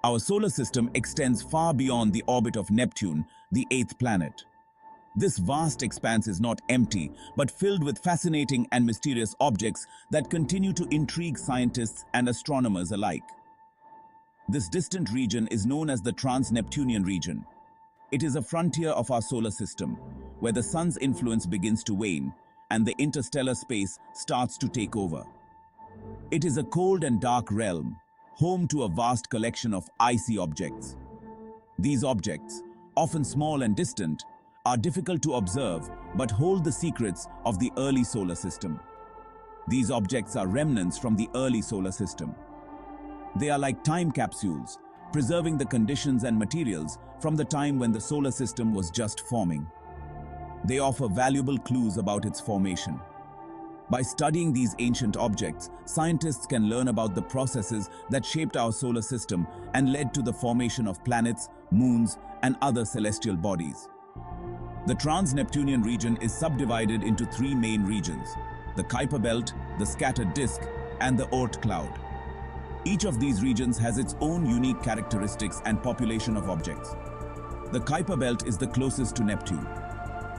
Our solar system extends far beyond the orbit of Neptune, the eighth planet. This vast expanse is not empty, but filled with fascinating and mysterious objects that continue to intrigue scientists and astronomers alike. This distant region is known as the Trans-Neptunian region. It is a frontier of our solar system, where the sun's influence begins to wane and the interstellar space starts to take over. It is a cold and dark realm, home to a vast collection of icy objects. These objects, often small and distant, are difficult to observe but hold the secrets of the early solar system. These objects are remnants from the early solar system. They are like time capsules, preserving the conditions and materials from the time when the solar system was just forming. They offer valuable clues about its formation. By studying these ancient objects, scientists can learn about the processes that shaped our solar system and led to the formation of planets, moons, and other celestial bodies. The Trans-Neptunian region is subdivided into three main regions: the Kuiper belt, the scattered disk, and the Oort cloud. Each of these regions has its own unique characteristics and population of objects. The Kuiper belt is the closest to Neptune.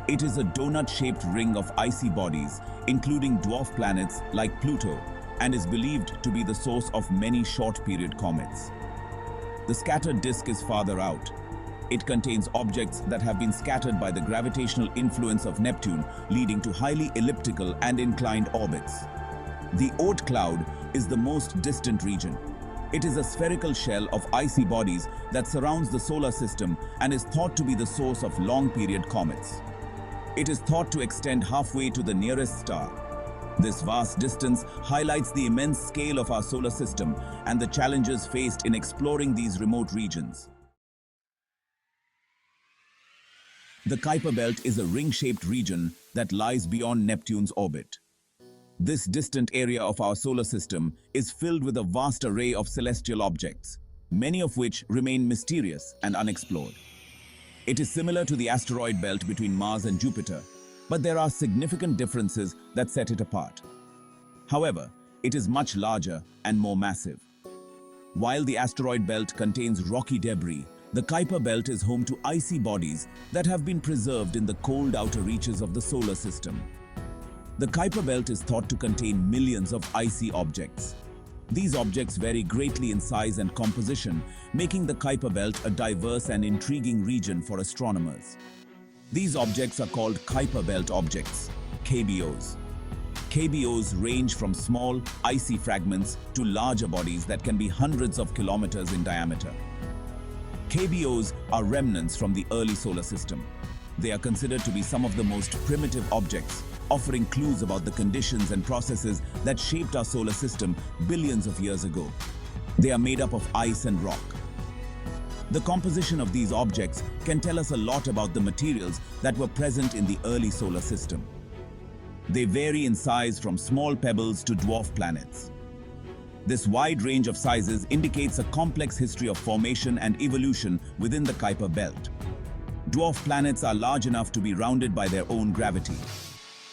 It is a donut-shaped ring of icy bodies, including dwarf planets like Pluto, and is believed to be the source of many short-period comets. The scattered disk is farther out. It contains objects that have been scattered by the gravitational influence of Neptune, leading to highly elliptical and inclined orbits. The Oort cloud is the most distant region. It is a spherical shell of icy bodies that surrounds the solar system and is thought to be the source of long-period comets. It is thought to extend halfway to the nearest star. This vast distance highlights the immense scale of our solar system and the challenges faced in exploring these remote regions. The Kuiper belt is a ring-shaped region that lies beyond Neptune's orbit. This distant area of our solar system is filled with a vast array of celestial objects, many of which remain mysterious and unexplored. It is similar to the asteroid belt between Mars and Jupiter, but there are significant differences that set it apart. However, it is much larger and more massive. While the asteroid belt contains rocky debris, the Kuiper belt is home to icy bodies that have been preserved in the cold outer reaches of the solar system. The Kuiper belt is thought to contain millions of icy objects. These objects vary greatly in size and composition, making the Kuiper belt a diverse and intriguing region for astronomers. These objects are called Kuiper belt objects, KBOs. KBOs range from small, icy fragments to larger bodies that can be hundreds of kilometers in diameter. KBOs are remnants from the early solar system. They are considered to be some of the most primitive objects, offering clues about the conditions and processes that shaped our solar system billions of years ago. They are made up of ice and rock. The composition of these objects can tell us a lot about the materials that were present in the early solar system. They vary in size from small pebbles to dwarf planets. This wide range of sizes indicates a complex history of formation and evolution within the Kuiper belt. Dwarf planets are large enough to be rounded by their own gravity.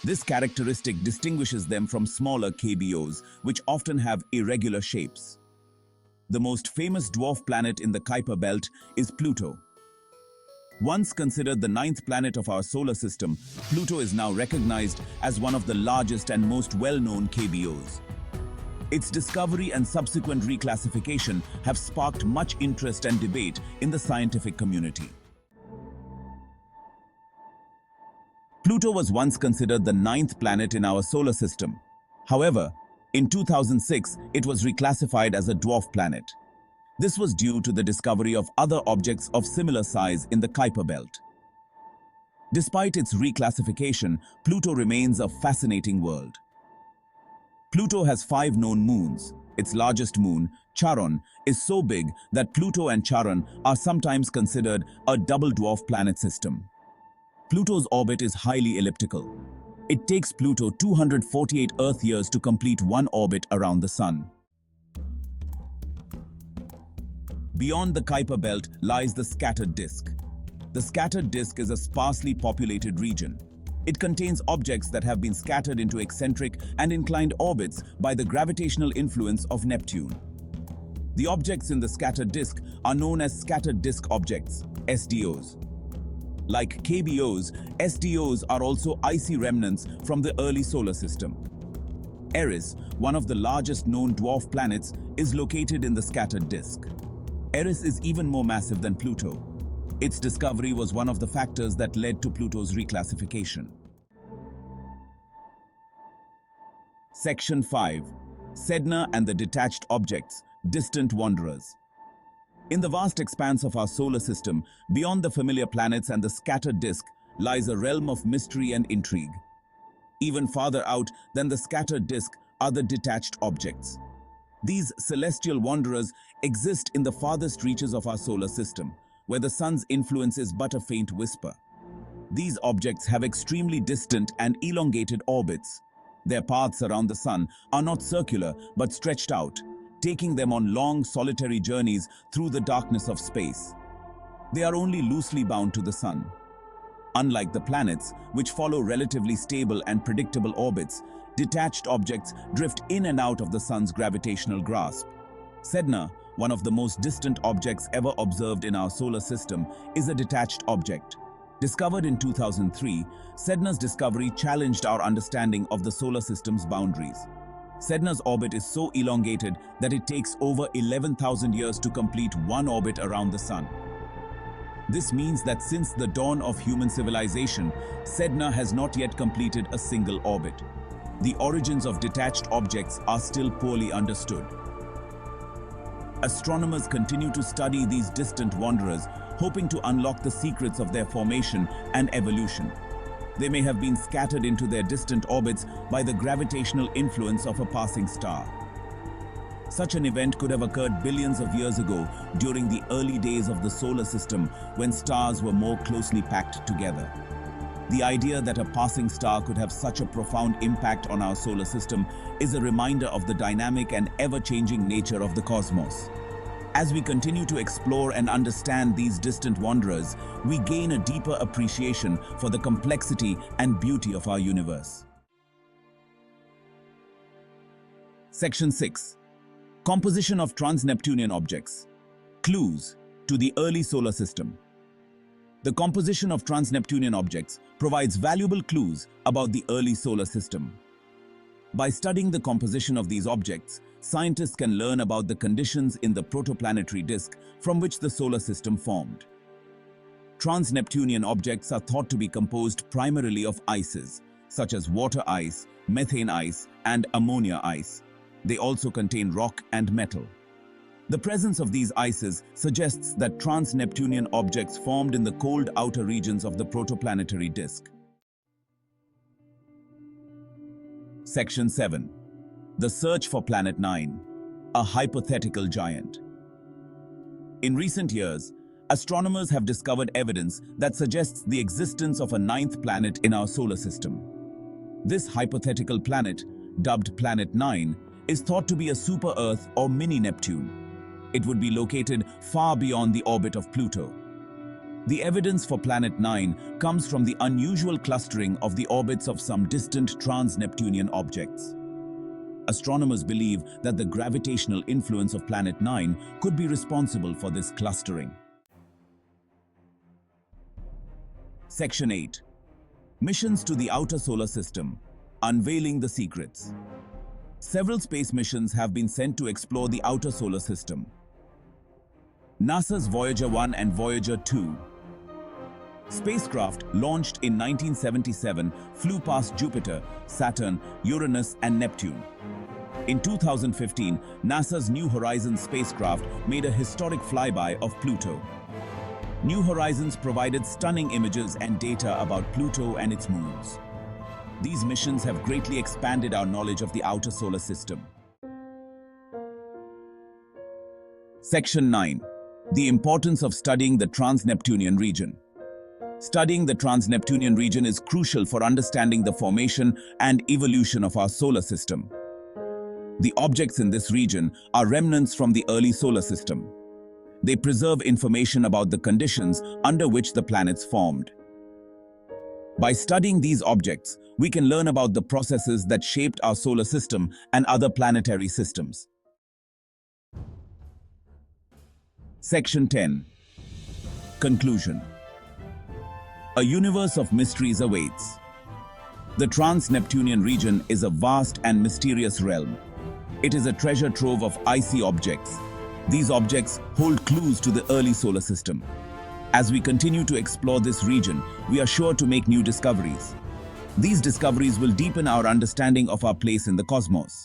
This characteristic distinguishes them from smaller KBOs, which often have irregular shapes. The most famous dwarf planet in the Kuiper belt is Pluto. Once considered the ninth planet of our solar system, Pluto is now recognized as one of the largest and most well-known KBOs. Its discovery and subsequent reclassification have sparked much interest and debate in the scientific community. Pluto was once considered the ninth planet in our solar system. However, in 2006, it was reclassified as a dwarf planet. This was due to the discovery of other objects of similar size in the Kuiper belt. Despite its reclassification, Pluto remains a fascinating world. Pluto has 5 known moons. Its largest moon, Charon, is so big that Pluto and Charon are sometimes considered a double dwarf planet system. Pluto's orbit is highly elliptical. It takes Pluto 248 Earth years to complete one orbit around the Sun. Beyond the Kuiper belt lies the scattered disk. The scattered disk is a sparsely populated region. It contains objects that have been scattered into eccentric and inclined orbits by the gravitational influence of Neptune. The objects in the scattered disk are known as scattered disk objects, SDOs. Like KBOs, SDOs are also icy remnants from the early solar system. Eris, one of the largest known dwarf planets, is located in the scattered disk. Eris is even more massive than Pluto. Its discovery was one of the factors that led to Pluto's reclassification. Section 5. Sedna and the detached objects, distant wanderers. In the vast expanse of our solar system, beyond the familiar planets and the scattered disk, lies a realm of mystery and intrigue. Even farther out than the scattered disk are the detached objects. These celestial wanderers exist in the farthest reaches of our solar system, where the sun's influence is but a faint whisper. These objects have extremely distant and elongated orbits. Their paths around the sun are not circular but stretched out, taking them on long solitary journeys through the darkness of space. They are only loosely bound to the sun. Unlike the planets, which follow relatively stable and predictable orbits, detached objects drift in and out of the sun's gravitational grasp. Sedna, one of the most distant objects ever observed in our solar system, is a detached object. Discovered in 2003, Sedna's discovery challenged our understanding of the solar system's boundaries. Sedna's orbit is so elongated that it takes over 11,000 years to complete one orbit around the sun. This means that since the dawn of human civilization, Sedna has not yet completed a single orbit. The origins of detached objects are still poorly understood. Astronomers continue to study these distant wanderers, hoping to unlock the secrets of their formation and evolution. They may have been scattered into their distant orbits by the gravitational influence of a passing star. Such an event could have occurred billions of years ago during the early days of the solar system when stars were more closely packed together. The idea that a passing star could have such a profound impact on our solar system is a reminder of the dynamic and ever-changing nature of the cosmos. As we continue to explore and understand these distant wanderers, we gain a deeper appreciation for the complexity and beauty of our universe. Section 6. Composition of Trans-Neptunian objects. Clues to the early solar system. The composition of Trans-Neptunian objects provides valuable clues about the early solar system. By studying the composition of these objects, scientists can learn about the conditions in the protoplanetary disk from which the solar system formed. Trans-Neptunian objects are thought to be composed primarily of ices, such as water ice, methane ice, and ammonia ice. They also contain rock and metal. The presence of these ices suggests that trans-Neptunian objects formed in the cold outer regions of the protoplanetary disk. Section 7. The search for Planet 9, a hypothetical giant. In recent years, astronomers have discovered evidence that suggests the existence of a ninth planet in our solar system. This hypothetical planet, dubbed Planet 9, is thought to be a super-Earth or mini-Neptune. It would be located far beyond the orbit of Pluto. The evidence for Planet 9 comes from the unusual clustering of the orbits of some distant trans-Neptunian objects. Astronomers believe that the gravitational influence of Planet 9 could be responsible for this clustering. Section 8. Missions to the outer solar system, Unveiling the Secrets. Several space missions have been sent to explore the outer solar system. NASA's Voyager 1 and Voyager 2 spacecraft, launched in 1977, flew past Jupiter, Saturn, Uranus, and Neptune. In 2015, NASA's New Horizons spacecraft made a historic flyby of Pluto. New Horizons provided stunning images and data about Pluto and its moons. These missions have greatly expanded our knowledge of the outer solar system. Section 9. The importance of studying the Trans-Neptunian region. Studying the Trans-Neptunian region is crucial for understanding the formation and evolution of our solar system. The objects in this region are remnants from the early solar system. They preserve information about the conditions under which the planets formed. By studying these objects, we can learn about the processes that shaped our solar system and other planetary systems. Section 10. Conclusion. A universe of mysteries awaits. The Trans-Neptunian region is a vast and mysterious realm. It is a treasure trove of icy objects. These objects hold clues to the early solar system. As we continue to explore this region, we are sure to make new discoveries. These discoveries will deepen our understanding of our place in the cosmos.